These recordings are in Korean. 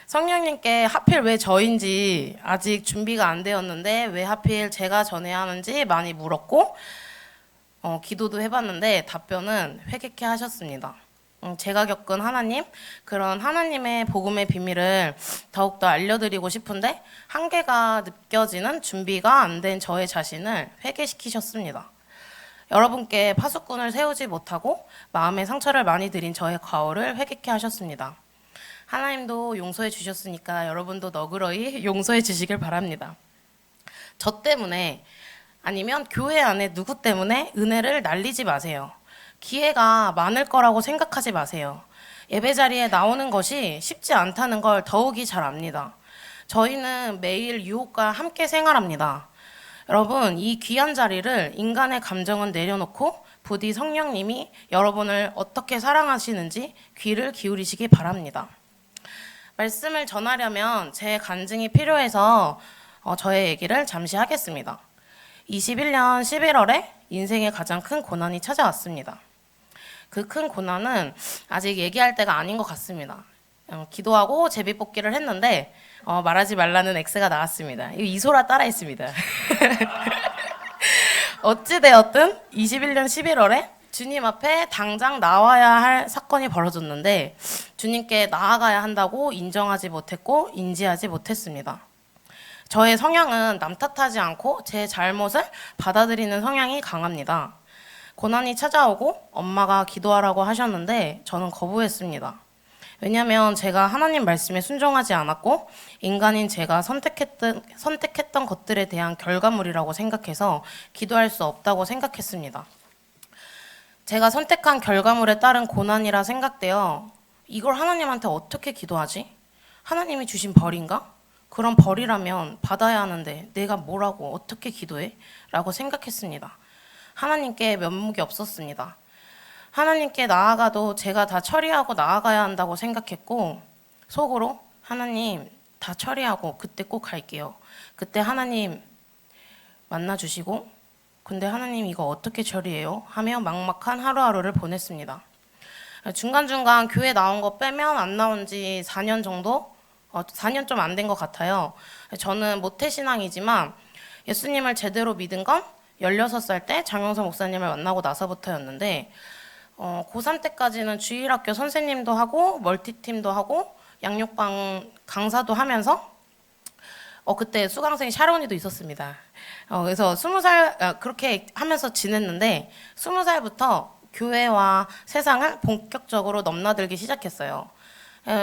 성령님께 하필 왜 저인지 아직 준비가 안 되었는데 왜 하필 제가 전해야 하는지 많이 물었고 기도도 해봤는데 답변은 회개케 하셨습니다. 제가 겪은 하나님, 그런 하나님의 복음의 비밀을 더욱더 알려드리고 싶은데 한계가 느껴지는 준비가 안 된 저의 자신을 회개시키셨습니다. 여러분께 파수꾼을 세우지 못하고 마음의 상처를 많이 드린 저의 과오를 회개케 하셨습니다. 하나님도 용서해 주셨으니까 여러분도 너그러이 용서해 주시길 바랍니다. 저 때문에 아니면 교회 안에 누구 때문에 은혜를 날리지 마세요. 기회가 많을 거라고 생각하지 마세요. 예배 자리에 나오는 것이 쉽지 않다는 걸 더욱이 잘 압니다. 저희는 매일 유혹과 함께 생활합니다. 여러분, 이 귀한 자리를 인간의 감정은 내려놓고 부디 성령님이 여러분을 어떻게 사랑하시는지 귀를 기울이시기 바랍니다. 말씀을 전하려면 제 간증이 필요해서 저의 얘기를 잠시 하겠습니다. 21년 11월에 인생의 가장 큰 고난이 찾아왔습니다. 그 큰 고난은 아직 얘기할 때가 아닌 것 같습니다. 기도하고 제비뽑기를 했는데 말하지 말라는 X가 나왔습니다. 이소라 따라 했습니다. 어찌되었든 21년 11월에 주님 앞에 당장 나와야 할 사건이 벌어졌는데 주님께 나아가야 한다고 인정하지 못했고 인지하지 못했습니다. 저의 성향은 남 탓하지 않고 제 잘못을 받아들이는 성향이 강합니다. 고난이 찾아오고 엄마가 기도하라고 하셨는데 저는 거부했습니다. 왜냐하면 제가 하나님 말씀에 순종하지 않았고 인간인 제가 선택했던 것들에 대한 결과물이라고 생각해서 기도할 수 없다고 생각했습니다. 제가 선택한 결과물에 따른 고난이라 생각되어 이걸 하나님한테 어떻게 기도하지? 하나님이 주신 벌인가? 그런 벌이라면 받아야 하는데 내가 뭐라고 어떻게 기도해? 라고 생각했습니다. 하나님께 면목이 없었습니다. 하나님께 나아가도 제가 다 처리하고 나아가야 한다고 생각했고 속으로 하나님 다 처리하고 그때 꼭 갈게요. 그때 하나님 만나주시고 근데 하나님 이거 어떻게 처리해요? 하며 막막한 하루하루를 보냈습니다. 중간중간 교회 나온 거 빼면 안 나온 지 4년 정도? 4년 좀 안 된 것 같아요. 저는 모태신앙이지만 예수님을 제대로 믿은 건 16살 때 장영선 목사님을 만나고 나서부터였는데 고3 때까지는 주일학교 선생님도 하고 멀티팀도 하고 양육방 강사도 하면서 그때 수강생 샤론이도 있었습니다. 그래서 20살 그렇게 하면서 지냈는데 20살부터 교회와 세상을 본격적으로 넘나들기 시작했어요.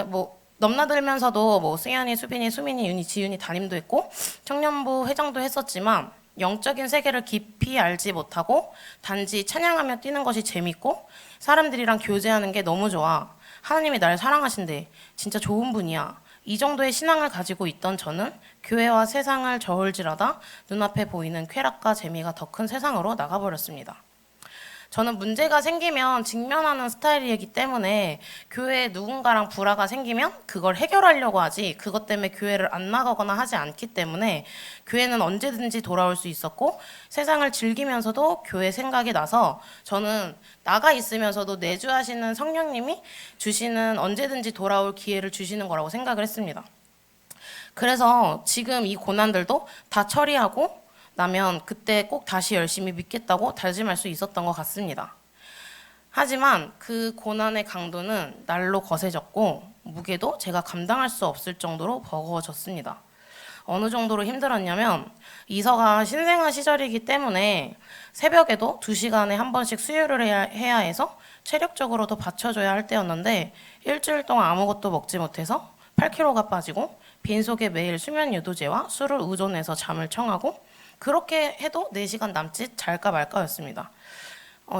뭐 넘나들면서도 뭐 승현이, 수빈이, 수민이, 윤이, 지윤이 담임도 했고 청년부 회장도 했었지만 영적인 세계를 깊이 알지 못하고 단지 찬양하며 뛰는 것이 재밌고 사람들이랑 교제하는 게 너무 좋아. 하나님이 날 사랑하신대. 진짜 좋은 분이야. 이 정도의 신앙을 가지고 있던 저는 교회와 세상을 저울질하다 눈앞에 보이는 쾌락과 재미가 더 큰 세상으로 나가버렸습니다. 저는 문제가 생기면 직면하는 스타일이기 때문에 교회에 누군가랑 불화가 생기면 그걸 해결하려고 하지 그것 때문에 교회를 안 나가거나 하지 않기 때문에 교회는 언제든지 돌아올 수 있었고 세상을 즐기면서도 교회 생각이 나서 저는 나가 있으면서도 내주하시는 성령님이 주시는 언제든지 돌아올 기회를 주시는 거라고 생각을 했습니다. 그래서 지금 이 고난들도 다 처리하고 나면 그때 꼭 다시 열심히 믿겠다고 다짐할 수 있었던 것 같습니다. 하지만 그 고난의 강도는 날로 거세졌고 무게도 제가 감당할 수 없을 정도로 버거워졌습니다. 어느 정도로 힘들었냐면 이서가 신생아 시절이기 때문에 새벽에도 2시간에 한 번씩 수유를 해야 해서 체력적으로도 받쳐줘야 할 때였는데 일주일 동안 아무것도 먹지 못해서 8kg가 빠지고 빈속에 매일 수면 유도제와 술을 의존해서 잠을 청하고 그렇게 해도 4시간 남짓 잘까 말까였습니다.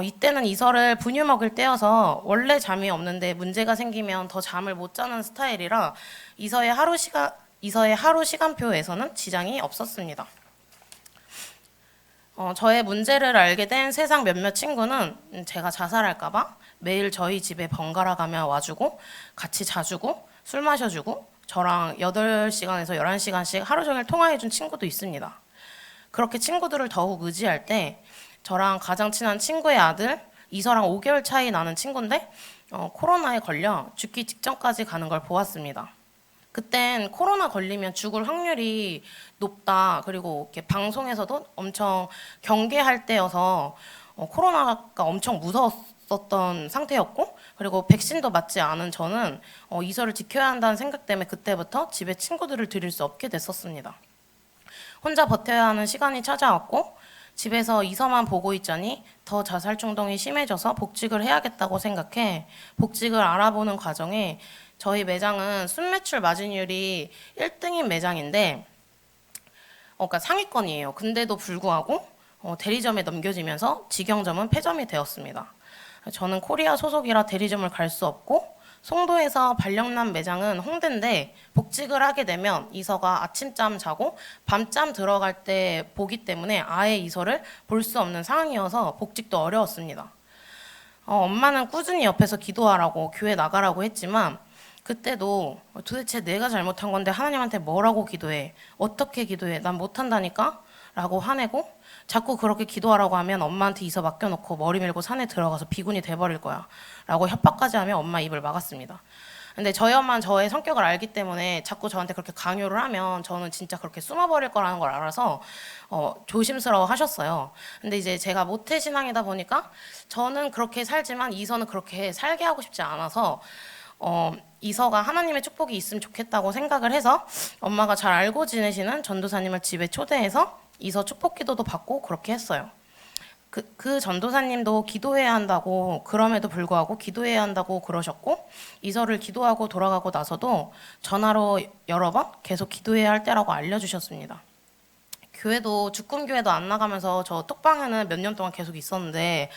이때는 이서를 분유 먹을 때여서 원래 잠이 없는데 문제가 생기면 더 잠을 못 자는 스타일이라 이서의 하루 시간표에서는 지장이 없었습니다. 저의 문제를 알게 된 세상 몇몇 친구는 제가 자살할까봐 매일 저희 집에 번갈아 가며 와주고 같이 자주고 술 마셔주고 저랑 8시간에서 11시간씩 하루 종일 통화해준 친구도 있습니다. 그렇게 친구들을 더욱 의지할 때 저랑 가장 친한 친구의 아들 이서랑 5개월 차이 나는 친구인데 코로나에 걸려 죽기 직전까지 가는 걸 보았습니다. 그땐 코로나 걸리면 죽을 확률이 높다. 그리고 이렇게 방송에서도 엄청 경계할 때여서 코로나가 엄청 무서웠었던 상태였고, 그리고 백신도 맞지 않은 저는 이서를 지켜야 한다는 생각 때문에 그때부터 집에 친구들을 들일 수 없게 됐었습니다. 혼자 버텨야 하는 시간이 찾아왔고, 집에서 이서만 보고 있자니 더 자살 충동이 심해져서 복직을 해야겠다고 생각해 복직을 알아보는 과정에 저희 매장은 순매출 마진율이 1등인 매장인데, 그러니까 상위권이에요. 근데도 불구하고 대리점에 넘겨지면서 직영점은 폐점이 되었습니다. 저는 코리아 소속이라 대리점을 갈 수 없고, 송도에서 발령난 매장은 홍대인데 복직을 하게 되면 이서가 아침잠 자고 밤잠 들어갈 때 보기 때문에 아예 이서를 볼 수 없는 상황이어서 복직도 어려웠습니다. 엄마는 꾸준히 옆에서 기도하라고 교회 나가라고 했지만 그때도 도대체 내가 잘못한 건데 하나님한테 뭐라고 기도해? 어떻게 기도해? 난 못한다니까? 라고 화내고, 자꾸 그렇게 기도하라고 하면 엄마한테 이서 맡겨놓고 머리 밀고 산에 들어가서 비군이 돼버릴 거야 라고 협박까지 하며 엄마 입을 막았습니다. 근데 저희 엄마는 저의 성격을 알기 때문에 자꾸 저한테 그렇게 강요를 하면 저는 진짜 그렇게 숨어버릴 거라는 걸 알아서 조심스러워 하셨어요. 근데 이제 제가 모태신앙이다 보니까 저는 그렇게 살지만 이서는 그렇게 살게 하고 싶지 않아서 이서가 하나님의 축복이 있으면 좋겠다고 생각을 해서 엄마가 잘 알고 지내시는 전도사님을 집에 초대해서 이서 축복 기도도 받고 그렇게 했어요. 그 전도사님도 기도해야 한다고, 그럼에도 불구하고 기도해야 한다고 그러셨고, 이서를 기도하고 돌아가고 나서도 전화로 여러 번 계속 기도해야 할 때라고 알려주셨습니다. 교회도 죽금교회도 안 나가면서 저 톡방에는 몇 년 동안 계속 있었는데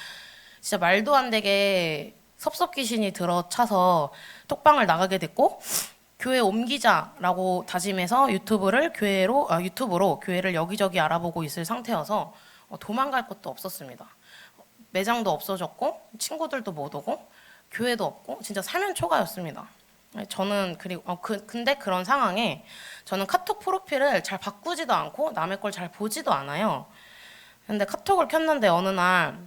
진짜 말도 안 되게 섭섭귀신이 들어차서 톡방을 나가게 됐고, 교회 옮기자라고 다짐해서 유튜브로 교회를 여기저기 알아보고 있을 상태여서 도망갈 곳도 없었습니다. 매장도 없어졌고 친구들도 못 오고 교회도 없고 진짜 사면초가였습니다. 저는 근데 그런 상황에 저는 카톡 프로필을 잘 바꾸지도 않고 남의 걸 잘 보지도 않아요. 근데 카톡을 켰는데 어느 날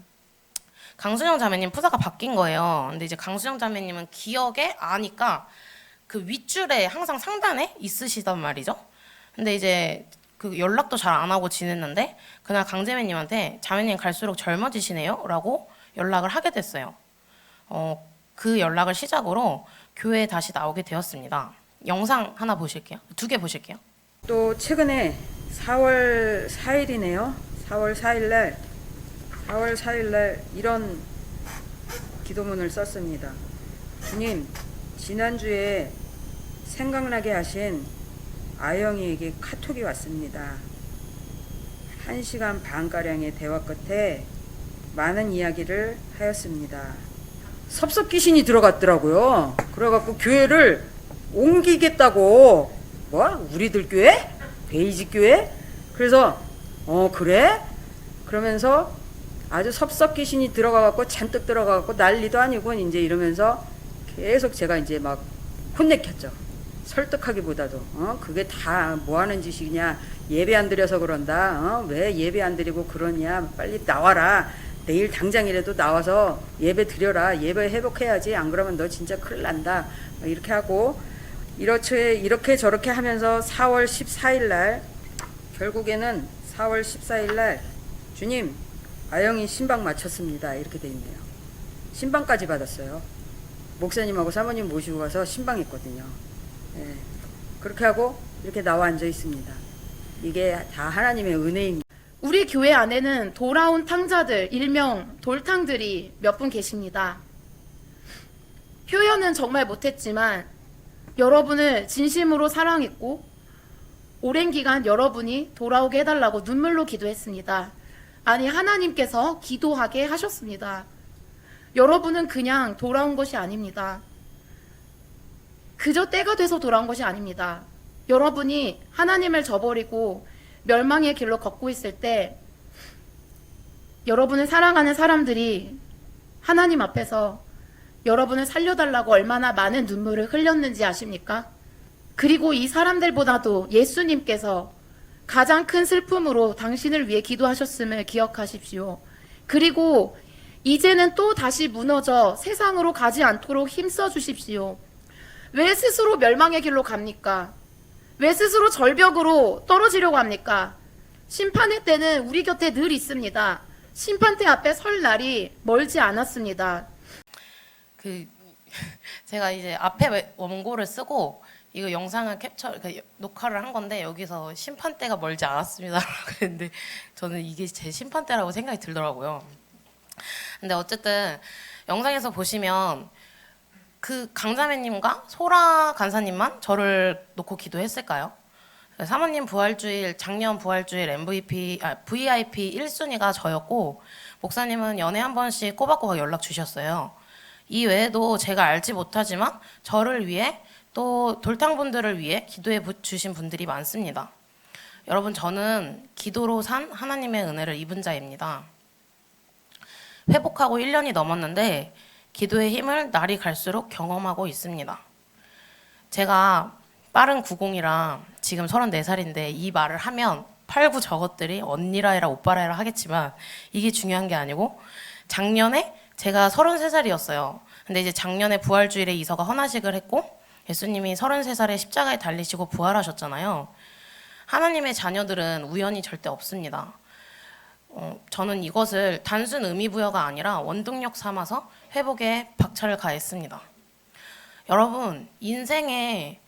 강수영 자매님 프사가 바뀐 거예요. 근데 이제 강수영 자매님은 기억에 아니까 그 윗줄에 항상 상단에 있으시단 말이죠. 근데 이제 그 연락도 잘 안 하고 지냈는데 그날 강재매님한테 자매님 갈수록 젊어지시네요 라고 연락을 하게 됐어요. 그 연락을 시작으로 교회에 다시 나오게 되었습니다. 영상 하나 보실게요. 2개 보실게요. 또 최근에 4월 4일이네요. 4월 4일날 이런 기도문을 썼습니다. 주님, 지난주에 생각나게 하신 아영이에게 카톡이 왔습니다. 1시간 반가량의 대화 끝에 많은 이야기를 하였습니다. 섭섭귀신이 들어갔더라고요. 그래갖고 교회를 옮기겠다고. 뭐? 우리들 교회? 베이지 교회? 그래서 그래? 그러면서 아주 섭섭귀신이 들어가갖고 잔뜩 들어가갖고 난리도 아니고 이제 이러면서 계속 제가 이제 막 혼내켰죠. 설득하기보다도 그게 다 뭐하는 짓이냐, 예배 안 드려서 그런다, 왜 예배 안 드리고 그러냐, 빨리 나와라, 내일 당장이라도 나와서 예배 드려라, 예배 회복해야지, 안 그러면 너 진짜 큰일 난다, 이렇게 하고 이렇게 저렇게 하면서 4월 14일 날 결국에는 4월 14일 날 주님, 아영이 신방 마쳤습니다, 이렇게 돼 있네요. 신방까지 받았어요. 목사님하고 사모님 모시고 가서 신방했거든요. 예, 그렇게 하고 이렇게 나와 앉아 있습니다. 이게 다 하나님의 은혜입니다. 우리 교회 안에는 돌아온 탕자들, 일명 돌탕들이 몇 분 계십니다. 표현은 정말 못했지만 여러분을 진심으로 사랑했고 오랜 기간 여러분이 돌아오게 해달라고 눈물로 기도했습니다. 아니, 하나님께서 기도하게 하셨습니다. 여러분은 그냥 돌아온 것이 아닙니다. 그저 때가 돼서 돌아온 것이 아닙니다. 여러분이 하나님을 저버리고 멸망의 길로 걷고 있을 때 여러분을 사랑하는 사람들이 하나님 앞에서 여러분을 살려달라고 얼마나 많은 눈물을 흘렸는지 아십니까? 그리고 이 사람들보다도 예수님께서 가장 큰 슬픔으로 당신을 위해 기도하셨음을 기억하십시오. 그리고 이제는 또 다시 무너져 세상으로 가지 않도록 힘써 주십시오. 왜 스스로 멸망의 길로 갑니까? 왜 스스로 절벽으로 떨어지려고 합니까? 심판의 때는 우리 곁에 늘 있습니다. 심판대 앞에 설 날이 멀지 않았습니다. 그 제가 이제 앞에 원고를 쓰고 이거 영상을 녹화를 한 건데 여기서 심판대가 멀지 않았습니다라고 했는데 저는 이게 제 심판대라고 생각이 들더라고요. 근데 어쨌든 영상에서 보시면 그 강자매님과 소라 간사님만 저를 놓고 기도했을까요? 사모님 부활주일, 작년 부활주일 VIP 1순위가 저였고 목사님은 연애 한 번씩 꼬박꼬박 연락 주셨어요. 이 외에도 제가 알지 못하지만 저를 위해 또 돌탕분들을 위해 기도해 주신 분들이 많습니다. 여러분, 저는 기도로 산 하나님의 은혜를 입은 자입니다. 회복하고 1년이 넘었는데 기도의 힘을 날이 갈수록 경험하고 있습니다. 제가 빠른 90이라 지금 34살인데 이 말을 하면 8, 9 저것들이 언니라 해라 오빠라 해라 하겠지만 이게 중요한 게 아니고 작년에 제가 33살이었어요. 근데 이제 작년에 부활주일에 이서가 헌화식을 했고 예수님이 33살에 십자가에 달리시고 부활하셨잖아요. 하나님의 자녀들은 우연이 절대 없습니다. 저는 이것을 단순 의미부여가 아니라 원동력 삼아서 회복에 박차를 가했습니다. 여러분, 인생에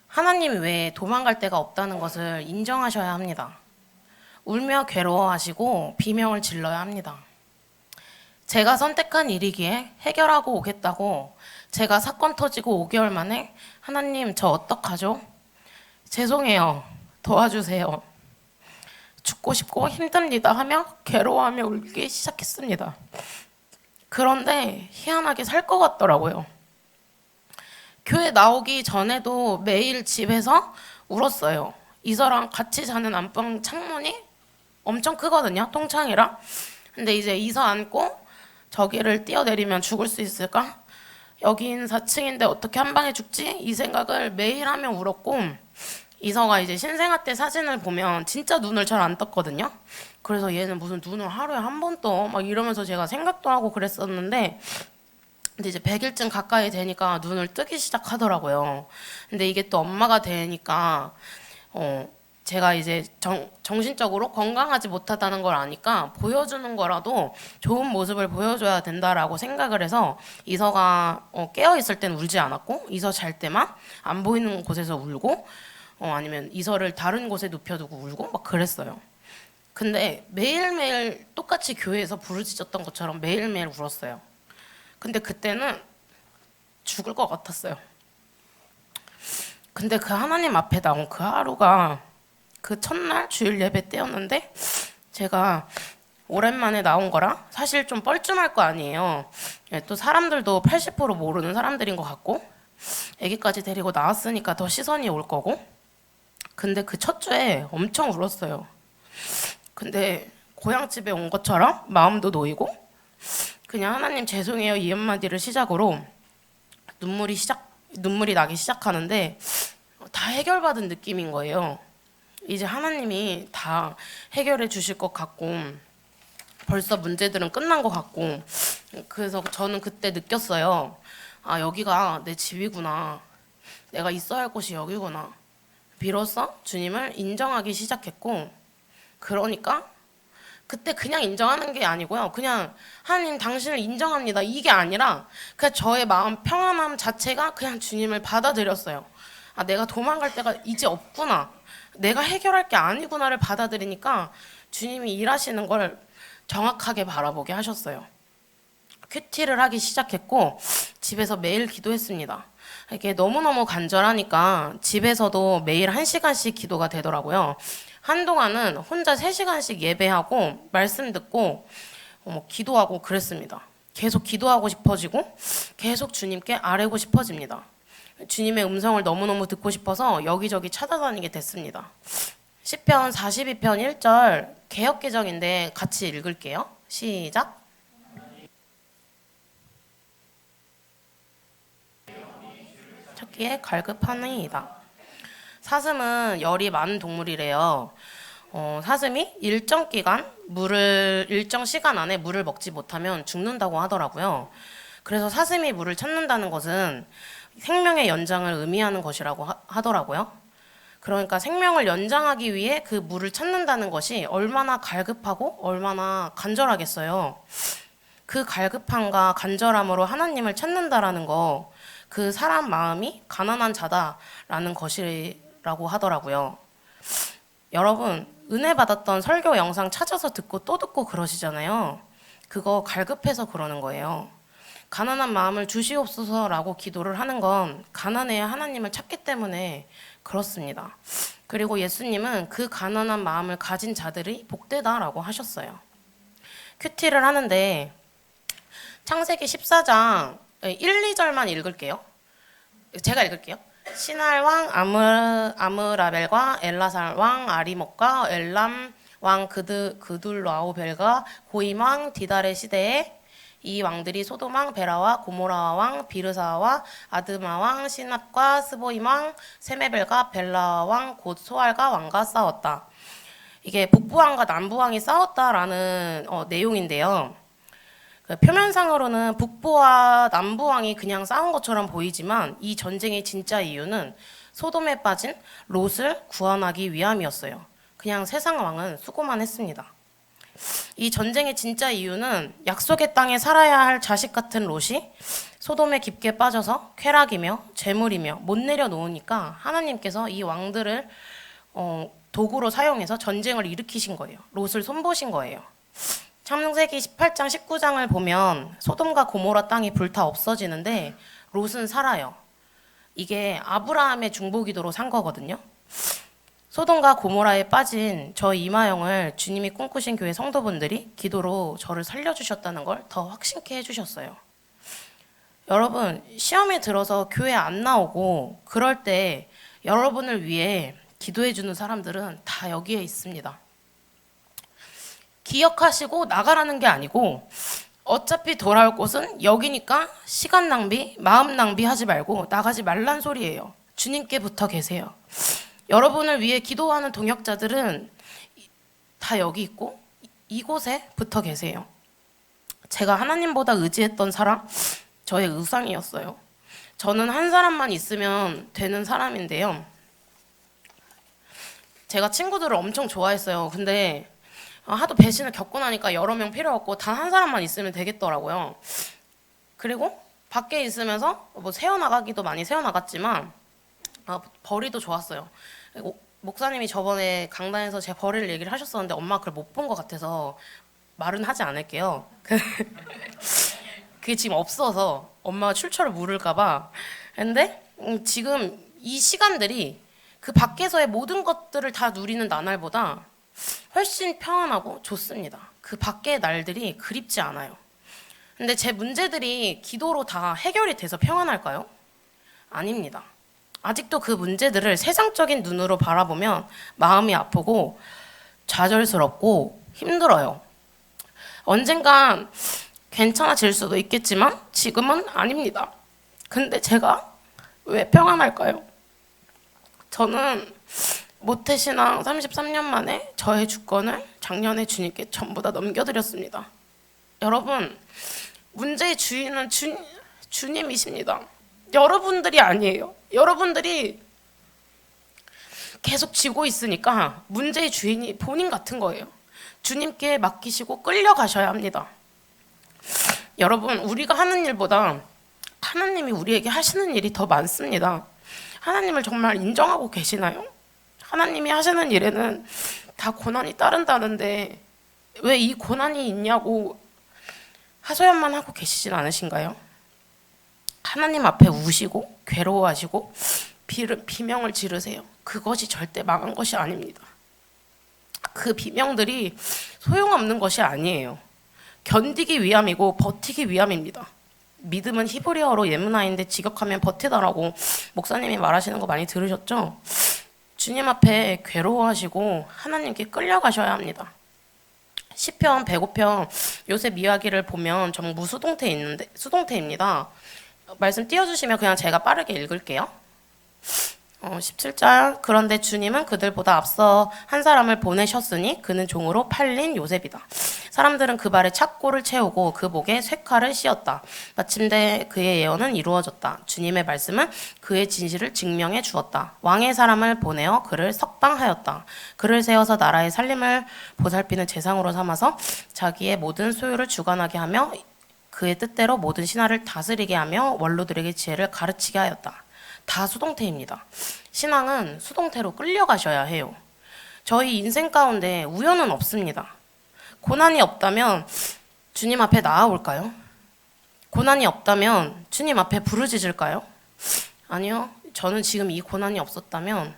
하나님 외에 도망갈 데가 없다는 것을 인정하셔야 합니다. 울며 괴로워하시고 비명을 질러야 합니다. 제가 선택한 일이기에 해결하고 오겠다고 제가 사건 터지고 5개월 만에 하나님 저 어떡하죠? 죄송해요. 도와주세요. 죽고 싶고 힘듭니다 하며 괴로워하며 울기 시작했습니다. 그런데 희한하게 살 것 같더라고요. 교회 나오기 전에도 매일 집에서 울었어요. 이서랑 같이 자는 안방 창문이 엄청 크거든요. 통창이라. 근데 이제 이서 안고 저기를 뛰어내리면 죽을 수 있을까? 여긴 4층인데 어떻게 한 방에 죽지? 이 생각을 매일 하며 울었고 이서가 이제 신생아 때 사진을 보면 진짜 눈을 잘 안 떴거든요. 그래서 얘는 무슨 눈을 하루에 한 번 떠? 막 이러면서 제가 생각도 하고 그랬었는데 근데 이제 100일쯤 가까이 되니까 눈을 뜨기 시작하더라고요. 근데 이게 또 엄마가 되니까 제가 이제 정신적으로 건강하지 못하다는 걸 아니까 보여주는 거라도 좋은 모습을 보여줘야 된다라고 생각을 해서 이서가 깨어있을 땐 울지 않았고 이서 잘 때만 안 보이는 곳에서 울고 아니면 이서를 다른 곳에 눕혀두고 울고 막 그랬어요. 근데 매일매일 똑같이 교회에서 부르짖었던 것처럼 매일매일 울었어요. 근데 그때는 죽을 것 같았어요. 근데 그 하나님 앞에 나온 그 하루가 그 첫날 주일 예배 때였는데 제가 오랜만에 나온 거라 사실 좀 뻘쭘할 거 아니에요. 또 사람들도 80% 모르는 사람들인 것 같고 아기까지 데리고 나왔으니까 더 시선이 올 거고 근데 그 첫 주에 엄청 울었어요. 근데 고향집에 온 것처럼 마음도 놓이고 그냥 하나님 죄송해요 이 한마디를 시작으로 눈물이 나기 시작하는데 다 해결받은 느낌인 거예요. 이제 하나님이 다 해결해 주실 것 같고 벌써 문제들은 끝난 것 같고 그래서 저는 그때 느꼈어요. 아, 여기가 내 집이구나. 내가 있어야 할 곳이 여기구나. 비로소 주님을 인정하기 시작했고 그러니까 그때 그냥 인정하는 게 아니고요. 그냥 하나님 당신을 인정합니다. 이게 아니라 그냥 저의 마음 평안함 자체가 그냥 주님을 받아들였어요. 아, 내가 도망갈 데가 이제 없구나. 내가 해결할 게 아니구나를 받아들이니까 주님이 일하시는 걸 정확하게 바라보게 하셨어요. 큐티를 하기 시작했고 집에서 매일 기도했습니다. 이게 너무너무 간절하니까 집에서도 매일 1시간씩 기도가 되더라고요. 한동안은 혼자 3시간씩 예배하고 말씀 듣고 기도하고 그랬습니다. 계속 기도하고 싶어지고 계속 주님께 아뢰고 싶어집니다. 주님의 음성을 너무너무 듣고 싶어서 여기저기 찾아다니게 됐습니다. 시편 42편 1절 개역개정인데 같이 읽을게요. 시작. 찾기에 갈급하니이다. 사슴은 열이 많은 동물이래요. 사슴이 일정 시간 안에 물을 먹지 못하면 죽는다고 하더라고요. 그래서 사슴이 물을 찾는다는 것은 생명의 연장을 의미하는 것이라고 하더라고요. 그러니까 생명을 연장하기 위해 그 물을 찾는다는 것이 얼마나 갈급하고 얼마나 간절하겠어요. 그 갈급함과 간절함으로 하나님을 찾는다라는 거, 그 사람 마음이 가난한 자다라는 것이라고 하더라고요. 여러분, 은혜 받았던 설교 영상 찾아서 듣고 또 듣고 그러시잖아요. 그거 갈급해서 그러는 거예요. 가난한 마음을 주시옵소서라고 기도를 하는 건 가난해야 하나님을 찾기 때문에 그렇습니다. 그리고 예수님은 그 가난한 마음을 가진 자들이 복되다라고 하셨어요. 큐티를 하는데 창세기 14장 1, 2절만 읽을게요. 제가 읽을게요. 시날 왕 아므라벨과 엘라살 왕 아리목과 엘람 왕 그둘라오벨과 고임 왕 디달의 시대에 이 왕들이 소돔 왕 베라와 고모라 왕 비르사와 아드마 왕 시납과 스보임 왕 세메벨과 벨라 왕 곧 소알가 왕과 싸웠다. 이게 북부 왕과 남부 왕이 싸웠다라는 내용인데요. 그 표면상으로는 북부와 남부 왕이 그냥 싸운 것처럼 보이지만 이 전쟁의 진짜 이유는 소돔에 빠진 롯을 구원하기 위함이었어요. 그냥 세상 왕은 수고만 했습니다. 이 전쟁의 진짜 이유는 약속의 땅에 살아야 할 자식 같은 롯이 소돔에 깊게 빠져서 쾌락이며 재물이며 못 내려놓으니까 하나님께서 이 왕들을 도구로 사용해서 전쟁을 일으키신 거예요. 롯을 손보신 거예요. 창세기 18장 19장을 보면 소돔과 고모라 땅이 불타 없어지는데 롯은 살아요. 이게 아브라함의 중보기도로 산 거거든요. 소돔과 고모라에 빠진 저 이마영을 주님이 꿈꾸신 교회 성도분들이 기도로 저를 살려주셨다는 걸 더 확신케 해주셨어요. 여러분, 시험에 들어서 교회 안 나오고 그럴 때 여러분을 위해 기도해주는 사람들은 다 여기에 있습니다. 기억하시고 나가라는 게 아니고 어차피 돌아올 곳은 여기니까 시간 낭비, 마음 낭비하지 말고 나가지 말란 소리예요. 주님께 붙어 계세요. 여러분을 위해 기도하는 동역자들은 다 여기 있고 이곳에 붙어 계세요. 제가 하나님보다 의지했던 사람, 저의 우상이었어요. 저는 한 사람만 있으면 되는 사람인데요. 제가 친구들을 엄청 좋아했어요. 근데 하도 배신을 겪고 나니까 여러 명 필요 없고 단 한 사람만 있으면 되겠더라고요. 그리고 밖에 있으면서 뭐 새어나가기도 많이 새어나갔지만 벌이도 좋았어요. 목사님이 저번에 강단에서 제 벌이를 얘기를 하셨었는데 엄마 그걸 못 본 것 같아서 말은 하지 않을게요. 그게 지금 없어서 엄마가 출처를 물을까 봐. 근데 지금 이 시간들이 그 밖에서의 모든 것들을 다 누리는 나날보다 훨씬 평안하고 좋습니다. 그 밖의 날들이 그립지 않아요. 근데 제 문제들이 기도로 다 해결이 돼서 평안할까요? 아닙니다. 아직도 그 문제들을 세상적인 눈으로 바라보면 마음이 아프고 좌절스럽고 힘들어요. 언젠간 괜찮아질 수도 있겠지만 지금은 아닙니다. 근데 제가 왜 평안할까요? 저는 모태신앙 33년 만에 저의 주권을 작년에 주님께 전부 다 넘겨드렸습니다. 여러분, 문제의 주인은 주님이십니다. 여러분들이 아니에요. 여러분들이 계속 지고 있으니까 문제의 주인이 본인 같은 거예요. 주님께 맡기시고 끌려가셔야 합니다. 여러분, 우리가 하는 일보다 하나님이 우리에게 하시는 일이 더 많습니다. 하나님을 정말 인정하고 계시나요? 하나님이 하시는 일에는 다 고난이 따른다는데 왜 이 고난이 있냐고 하소연만 하고 계시진 않으신가요? 하나님 앞에 우시고 괴로워하시고 비명을 지르세요. 그것이 절대 망한 것이 아닙니다. 그 비명들이 소용없는 것이 아니에요. 견디기 위함이고 버티기 위함입니다. 믿음은 히브리어로 예문화인데 직역하면 버티다라고 목사님이 말하시는 거 많이 들으셨죠? 주님 앞에 괴로워하시고 하나님께 끌려가셔야 합니다. 시편 105편 요셉 이야기를 보면 전부 수동태입니다. 말씀 띄워주시면 그냥 제가 빠르게 읽을게요. 17절. 그런데 주님은 그들보다 앞서 한 사람을 보내셨으니 그는 종으로 팔린 요셉이다. 사람들은 그 발에 착고를 채우고 그 목에 쇠칼을 씌었다. 마침내 그의 예언은 이루어졌다. 주님의 말씀은 그의 진실을 증명해 주었다. 왕의 사람을 보내어 그를 석방하였다. 그를 세워서 나라의 살림을 보살피는 재상으로 삼아서 자기의 모든 소유를 주관하게 하며 그의 뜻대로 모든 신하를 다스리게 하며 원로들에게 지혜를 가르치게 하였다. 다 수동태입니다. 신앙은 수동태로 끌려가셔야 해요. 저희 인생 가운데 우연은 없습니다. 고난이 없다면 주님 앞에 나아올까요? 고난이 없다면 주님 앞에 부르짖을까요? 아니요. 저는 지금 이 고난이 없었다면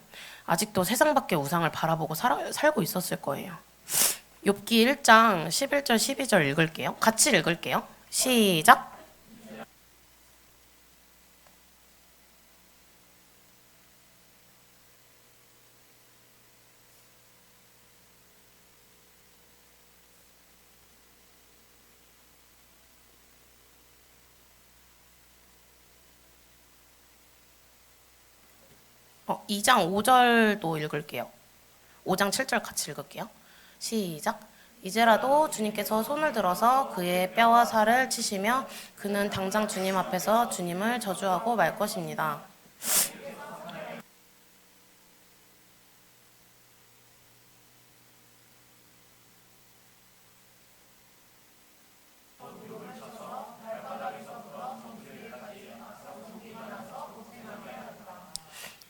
아직도 세상 밖의 우상을 바라보고 살고 있었을 거예요. 욥기 1장 11절 12절 읽을게요. 같이 읽을게요. 시작. 어, 2장 5절도 읽을게요. 5장 7절 같이 읽을게요. 시작. 이제라도 주님께서 손을 들어서 그의 뼈와 살을 치시며 그는 당장 주님 앞에서 주님을 저주하고 말 것입니다.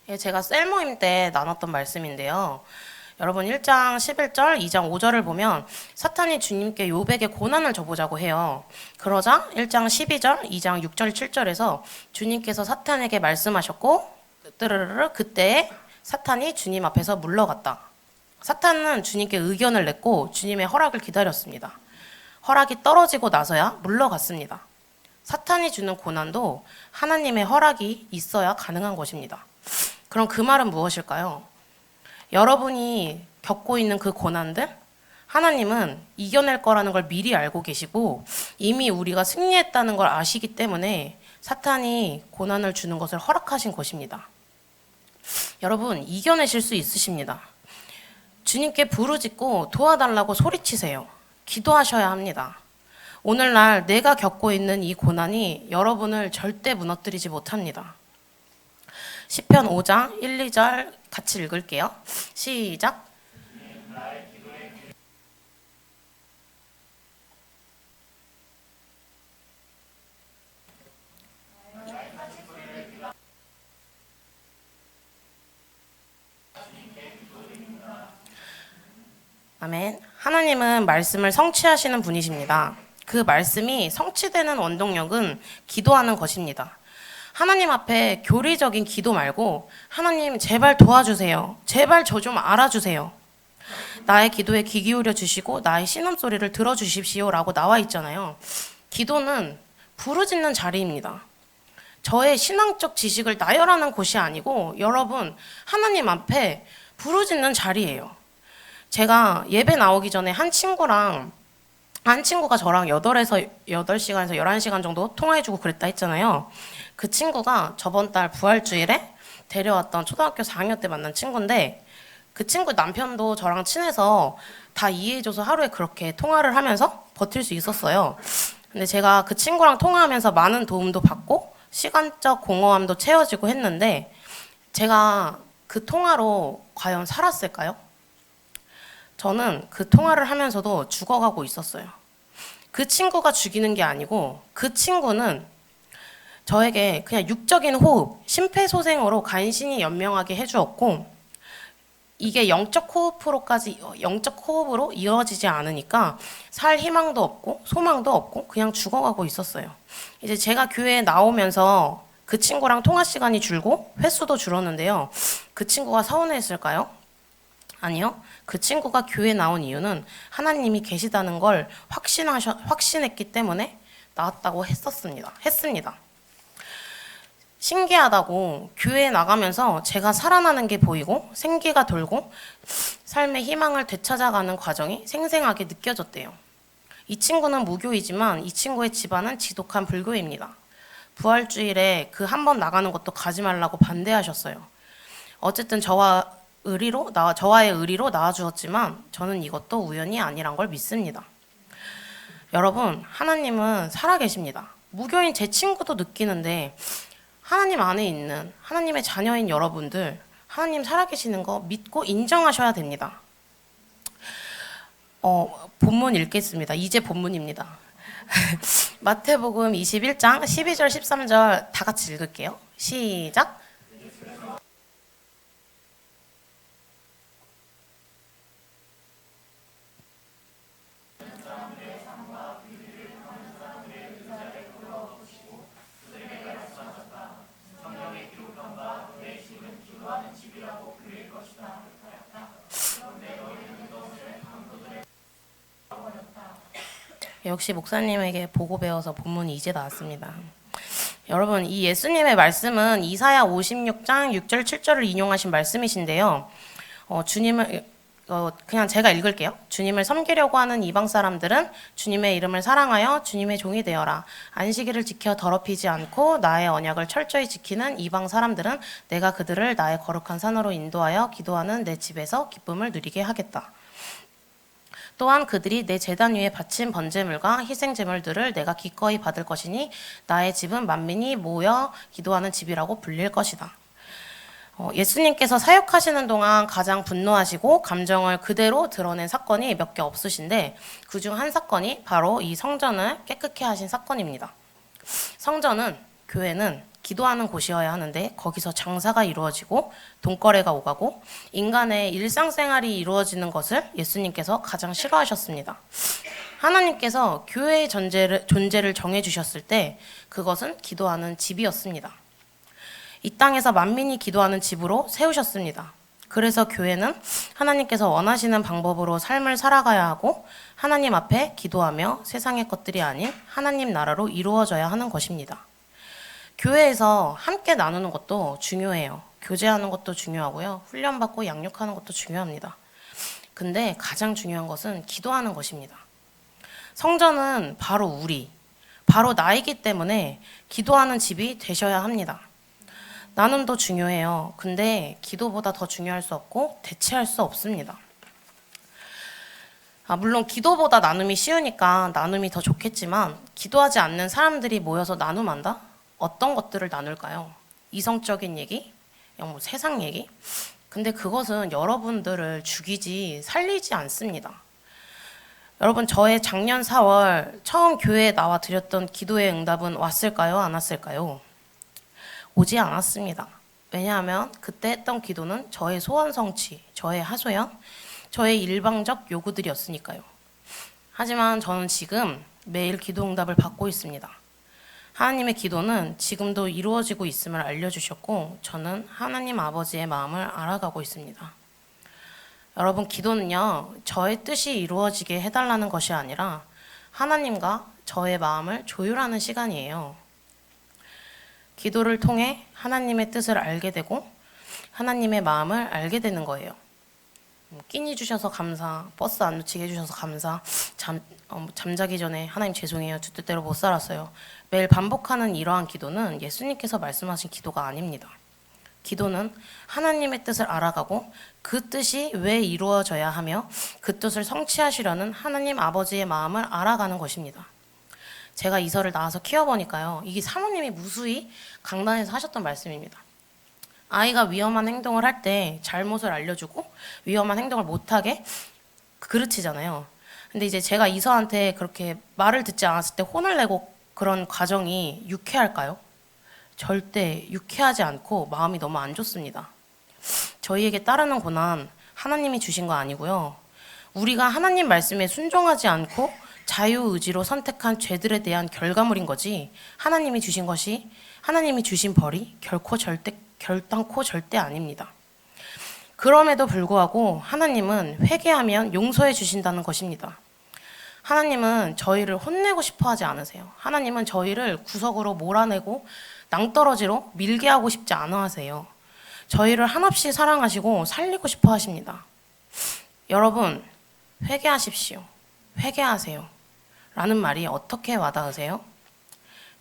예, 제가 셀 모임 때 나눴던 말씀인데요. 여러분 1장 11절, 2장 5절을 보면 사탄이 주님께 욥에게 고난을 줘보자고 해요. 그러자 1장 12절, 2장 6절, 7절에서 주님께서 사탄에게 말씀하셨고 뜨르르르 그때에 사탄이 주님 앞에서 물러갔다. 사탄은 주님께 의견을 냈고 주님의 허락을 기다렸습니다. 허락이 떨어지고 나서야 물러갔습니다. 사탄이 주는 고난도 하나님의 허락이 있어야 가능한 것입니다. 그럼 그 말은 무엇일까요? 여러분이 겪고 있는 그 고난들, 하나님은 이겨낼 거라는 걸 미리 알고 계시고 이미 우리가 승리했다는 걸 아시기 때문에 사탄이 고난을 주는 것을 허락하신 것입니다. 여러분, 이겨내실 수 있으십니다. 주님께 부르짖고 도와달라고 소리치세요. 기도하셔야 합니다. 오늘날 내가 겪고 있는 이 고난이 여러분을 절대 무너뜨리지 못합니다. 시편 5장 1, 2절 같이 읽을게요. 시작. 아멘. 하나님은 말씀을 성취하시는 분이십니다. 그 말씀이 성취되는 원동력은 기도하는 것입니다. 하나님 앞에 교리적인 기도 말고 하나님 제발 도와주세요. 제발 저 좀 알아주세요. 나의 기도에 귀 기울여 주시고 나의 신음소리를 들어주십시오 라고 나와 있잖아요. 기도는 부르짖는 자리입니다. 저의 신앙적 지식을 나열하는 곳이 아니고 여러분 하나님 앞에 부르짖는 자리예요. 제가 예배 나오기 전에 한 친구가 저랑 8시간에서 11시간 정도 통화해주고 그랬다 했잖아요. 그 친구가 저번 달 부활주일에 데려왔던 초등학교 4학년 때 만난 친구인데 그 친구 남편도 저랑 친해서 다 이해해줘서 하루에 그렇게 통화를 하면서 버틸 수 있었어요. 근데 제가 그 친구랑 통화하면서 많은 도움도 받고 시간적 공허함도 채워지고 했는데 제가 그 통화로 과연 살았을까요? 저는 그 통화를 하면서도 죽어가고 있었어요. 그 친구가 죽이는 게 아니고 그 친구는 저에게 그냥 육적인 호흡, 심폐소생으로 간신히 연명하게 해주었고 이게 영적 호흡으로 이어지지 않으니까 살 희망도 없고 소망도 없고 그냥 죽어가고 있었어요. 이제 제가 교회에 나오면서 그 친구랑 통화 시간이 줄고 횟수도 줄었는데요. 그 친구가 서운했을까요? 아니요. 그 친구가 교회에 나온 이유는 하나님이 계시다는 걸 확신했기 때문에 나왔다고 했습니다. 신기하다고 교회에 나가면서 제가 살아나는 게 보이고 생기가 돌고 삶의 희망을 되찾아가는 과정이 생생하게 느껴졌대요. 이 친구는 무교이지만 이 친구의 집안은 지독한 불교입니다. 부활주일에 그 한 번 나가는 것도 가지 말라고 반대하셨어요. 어쨌든 저와의 의리로 낳아주었지만 저는 이것도 우연이 아니란 걸 믿습니다. 여러분, 하나님은 살아계십니다. 무교인 제 친구도 느끼는데 하나님 안에 있는 하나님의 자녀인 여러분들, 하나님 살아계시는 거 믿고 인정하셔야 됩니다. 본문 읽겠습니다. 이제 본문입니다. 마태복음 21장 12절 13절 다 같이 읽을게요. 시작. 역시 목사님에게 보고 배워서 본문이 이제 나왔습니다. 여러분, 이 예수님의 말씀은 이사야 56장 6절 7절을 인용하신 말씀이신데요. 그냥 제가 읽을게요. 주님을 섬기려고 하는 이방 사람들은 주님의 이름을 사랑하여 주님의 종이 되어라. 안식일을 지켜 더럽히지 않고 나의 언약을 철저히 지키는 이방 사람들은 내가 그들을 나의 거룩한 산으로 인도하여 기도하는 내 집에서 기쁨을 누리게 하겠다. 또한 그들이 내 제단 위에 바친 번제물과 희생제물들을 내가 기꺼이 받을 것이니 나의 집은 만민이 모여 기도하는 집이라고 불릴 것이다. 예수님께서 사역하시는 동안 가장 분노하시고 감정을 그대로 드러낸 사건이 몇 개 없으신데 그중 한 사건이 바로 이 성전을 깨끗게 하신 사건입니다. 성전은, 교회는 기도하는 곳이어야 하는데 거기서 장사가 이루어지고 돈거래가 오가고 인간의 일상생활이 이루어지는 것을 예수님께서 가장 싫어하셨습니다. 하나님께서 교회의 존재를 정해주셨을 때 그것은 기도하는 집이었습니다. 이 땅에서 만민이 기도하는 집으로 세우셨습니다. 그래서 교회는 하나님께서 원하시는 방법으로 삶을 살아가야 하고 하나님 앞에 기도하며 세상의 것들이 아닌 하나님 나라로 이루어져야 하는 것입니다. 교회에서 함께 나누는 것도 중요해요. 교제하는 것도 중요하고요. 훈련받고 양육하는 것도 중요합니다. 근데 가장 중요한 것은 기도하는 것입니다. 성전은 바로 바로 나이기 때문에 기도하는 집이 되셔야 합니다. 나눔도 중요해요. 근데 기도보다 더 중요할 수 없고 대체할 수 없습니다. 물론 기도보다 나눔이 쉬우니까 나눔이 더 좋겠지만 기도하지 않는 사람들이 모여서 나눔한다? 어떤 것들을 나눌까요? 이성적인 얘기? 뭐 세상 얘기? 근데 그것은 여러분들을 죽이지 살리지 않습니다. 여러분, 저의 작년 4월 처음 교회에 나와 드렸던 기도의 응답은 왔을까요? 안 왔을까요? 오지 않았습니다. 왜냐하면 그때 했던 기도는 저의 소원 성취, 저의 하소연, 저의 일방적 요구들이었으니까요. 하지만 저는 지금 매일 기도 응답을 받고 있습니다. 하나님의 기도는 지금도 이루어지고 있음을 알려주셨고 저는 하나님 아버지의 마음을 알아가고 있습니다. 여러분, 기도는요, 저의 뜻이 이루어지게 해달라는 것이 아니라 하나님과 저의 마음을 조율하는 시간이에요. 기도를 통해 하나님의 뜻을 알게 되고 하나님의 마음을 알게 되는 거예요. 끼니 주셔서 감사, 버스 안 놓치게 해주셔서 감사, 잠자기 전에 하나님 죄송해요, 주 뜻대로 못 살았어요. 매일 반복하는 이러한 기도는 예수님께서 말씀하신 기도가 아닙니다. 기도는 하나님의 뜻을 알아가고 그 뜻이 왜 이루어져야 하며 그 뜻을 성취하시려는 하나님 아버지의 마음을 알아가는 것입니다. 제가 이설을 나와서 키워보니까요, 이게 사모님이 무수히 강단에서 하셨던 말씀입니다. 아이가 위험한 행동을 할 때 잘못을 알려주고 위험한 행동을 못하게 그르치잖아요. 근데 이제 제가 이서한테 그렇게 말을 듣지 않았을 때 혼을 내고 그런 과정이 유쾌할까요? 절대 유쾌하지 않고 마음이 너무 안 좋습니다. 저희에게 따르는 고난 하나님이 주신 거 아니고요. 우리가 하나님 말씀에 순종하지 않고 자유의지로 선택한 죄들에 대한 결과물인 거지 하나님이 주신 벌이 결단코 절대 아닙니다. 그럼에도 불구하고 하나님은 회개하면 용서해 주신다는 것입니다. 하나님은 저희를 혼내고 싶어 하지 않으세요. 하나님은 저희를 구석으로 몰아내고 낭떠러지로 밀게 하고 싶지 않아 하세요. 저희를 한없이 사랑하시고 살리고 싶어 하십니다. 여러분, 회개하십시오. 회개하세요. 라는 말이 어떻게 와닿으세요?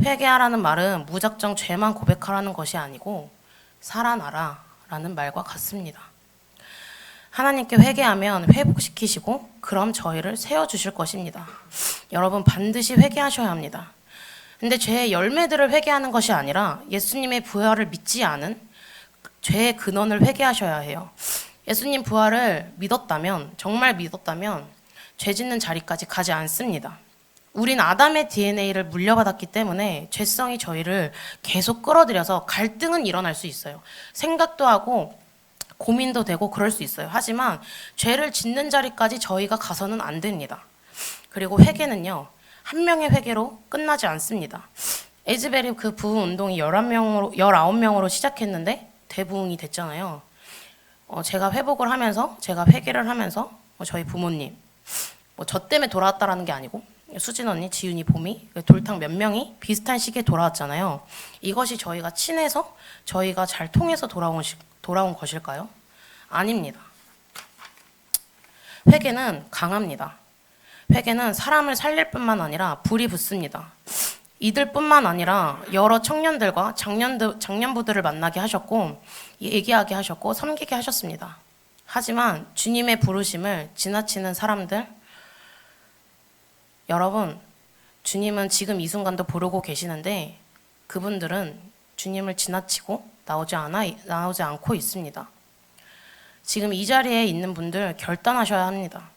회개하라는 말은 무작정 죄만 고백하라는 것이 아니고 살아나라 라는 말과 같습니다. 하나님께 회개하면 회복시키시고 그럼 저희를 세워주실 것입니다. 여러분 반드시 회개하셔야 합니다. 근데 죄의 열매들을 회개하는 것이 아니라 예수님의 부활을 믿지 않은 죄의 근원을 회개하셔야 해요. 예수님 부활을 믿었다면, 정말 믿었다면 죄 짓는 자리까지 가지 않습니다. 우린 아담의 DNA를 물려받았기 때문에 죄성이 저희를 계속 끌어들여서 갈등은 일어날 수 있어요. 생각도 하고 고민도 되고 그럴 수 있어요. 하지만 죄를 짓는 자리까지 저희가 가서는 안 됩니다. 그리고 회개는요, 한 명의 회개로 끝나지 않습니다. 에즈베리 그 부흥 운동이 19명으로 시작했는데 대부흥이 됐잖아요. 제가 회복을 하면서, 제가 회개를 하면서 저희 부모님, 저 때문에 돌아왔다라는 게 아니고 수진 언니, 지윤이, 봄이, 돌탕 몇 명이 비슷한 시기에 돌아왔잖아요. 이것이 저희가 친해서 저희가 잘 통해서 돌아온 것일까요? 아닙니다. 회개는 강합니다. 회개는 사람을 살릴 뿐만 아니라 불이 붙습니다. 이들뿐만 아니라 여러 청년들과 장년부들을 만나게 하셨고 얘기하게 하셨고 섬기게 하셨습니다. 하지만 주님의 부르심을 지나치는 사람들, 여러분, 주님은 지금 이 순간도 부르고 계시는데 그분들은 주님을 지나치고 나오지 않고 있습니다. 지금 이 자리에 있는 분들 결단하셔야 합니다.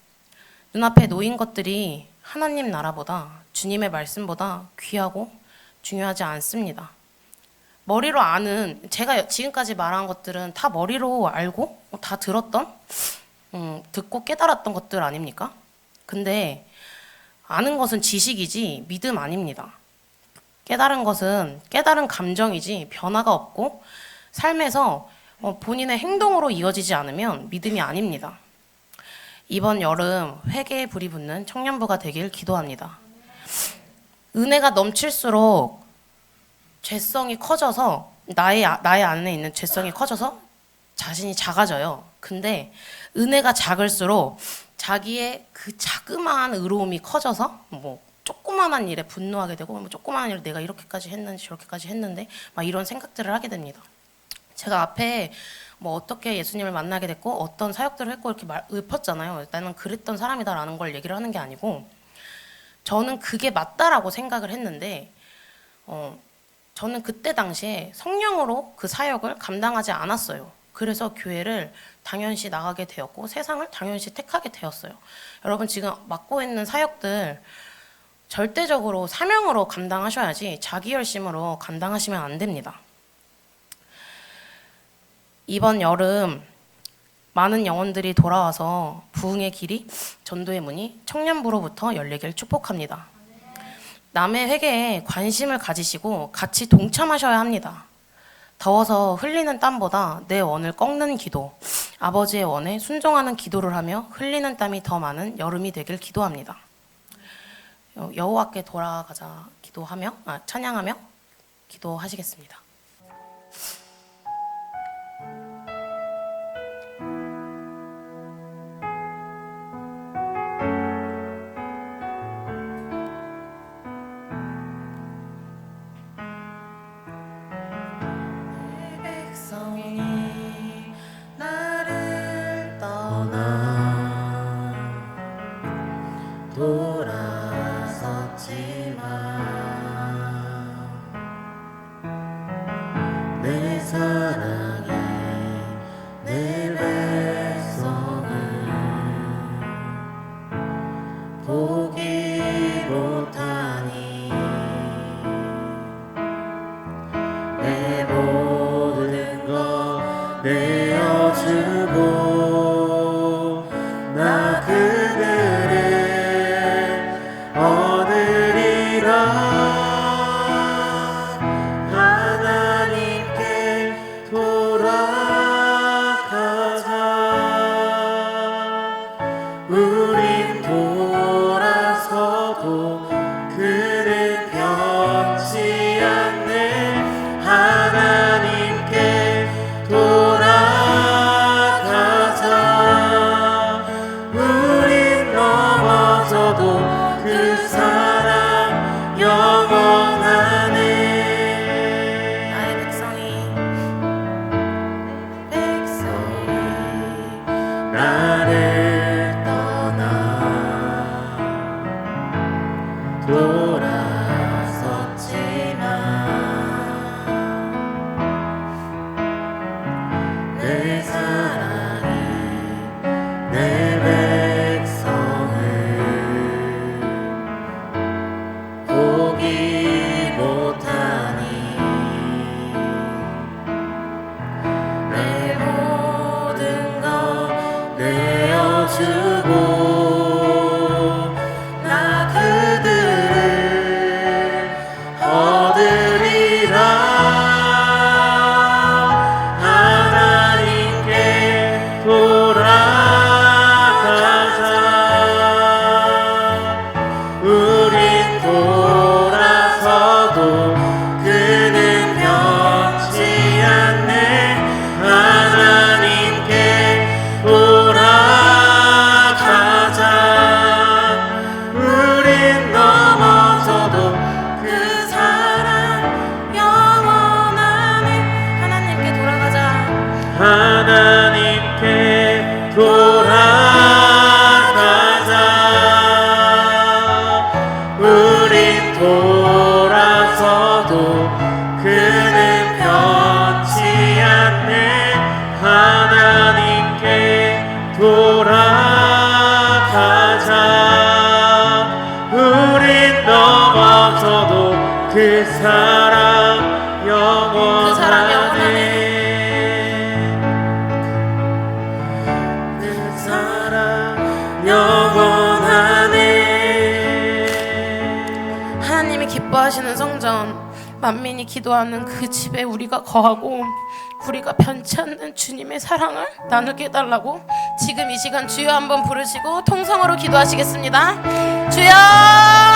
눈앞에 놓인 것들이 하나님 나라보다, 주님의 말씀보다 귀하고 중요하지 않습니다. 머리로 아는, 제가 지금까지 말한 것들은 다 머리로 알고 다 들었던, 듣고 깨달았던 것들 아닙니까? 근데 아는 것은 지식이지 믿음 아닙니다. 깨달은 것은 깨달은 감정이지 변화가 없고 삶에서 본인의 행동으로 이어지지 않으면 믿음이 아닙니다. 이번 여름 회개에 불이 붙는 청년부가 되길 기도합니다. 은혜가 넘칠수록 죄성이 커져서 나의 안에 있는 죄성이 커져서 자신이 작아져요. 근데 은혜가 작을수록 자기의 그 자그마한 의로움이 커져서 조그마한 일에 분노하게 되고 조그마한 일을 내가 이렇게까지 했는지 저렇게까지 했는데 막 이런 생각들을 하게 됩니다. 제가 앞에 어떻게 예수님을 만나게 됐고 어떤 사역들을 했고 이렇게 읊었잖아요. 나는 그랬던 사람이다라는 걸 얘기를 하는 게 아니고 저는 그게 맞다라고 생각을 했는데 저는 그때 당시에 성령으로 그 사역을 감당하지 않았어요. 그래서 교회를 당연시 나가게 되었고 세상을 당연시 택하게 되었어요. 여러분 지금 맡고 있는 사역들 절대적으로 사명으로 감당하셔야지 자기 열심으로 감당하시면 안 됩니다. 이번 여름 많은 영혼들이 돌아와서 부흥의 길이, 전도의 문이 청년부로부터 열리길 축복합니다. 남의 회개에 관심을 가지시고 같이 동참하셔야 합니다. 더워서 흘리는 땀보다 내 원을 꺾는 기도, 아버지의 원에 순종하는 기도를 하며 흘리는 땀이 더 많은 여름이 되길 기도합니다. 여호와께 돌아가자 찬양하며 기도하시겠습니다. 나를 떠나 돌아섰지만 나를 떠나 돌아섰지만 내 사랑이 내 백성을 포기 못하니 내 모든 것 내어주고 나 그들을 얻으리라 하나님께 돌아가자 우린 돌아서도 그는 변치 않네 하나님께 돌아가자 우린 넘어져도 그 사랑 영원하네. 하나님께 돌아가자. 하나님께 돌아가자 우린 돌아서도 그는 변치 않네 하나님께 돌아가자 우린 넘어져도 그 사랑 영원하네 그 사랑 영원하네 하나님이 기뻐하시는 성전, 만민이 기도하는 그 집에 우리가 거하고 우리가 변치 않는 주님의 사랑을 나누게 해달라고 지금 이 시간 주여 한번 부르시고 통성으로 기도하시겠습니다. 주여!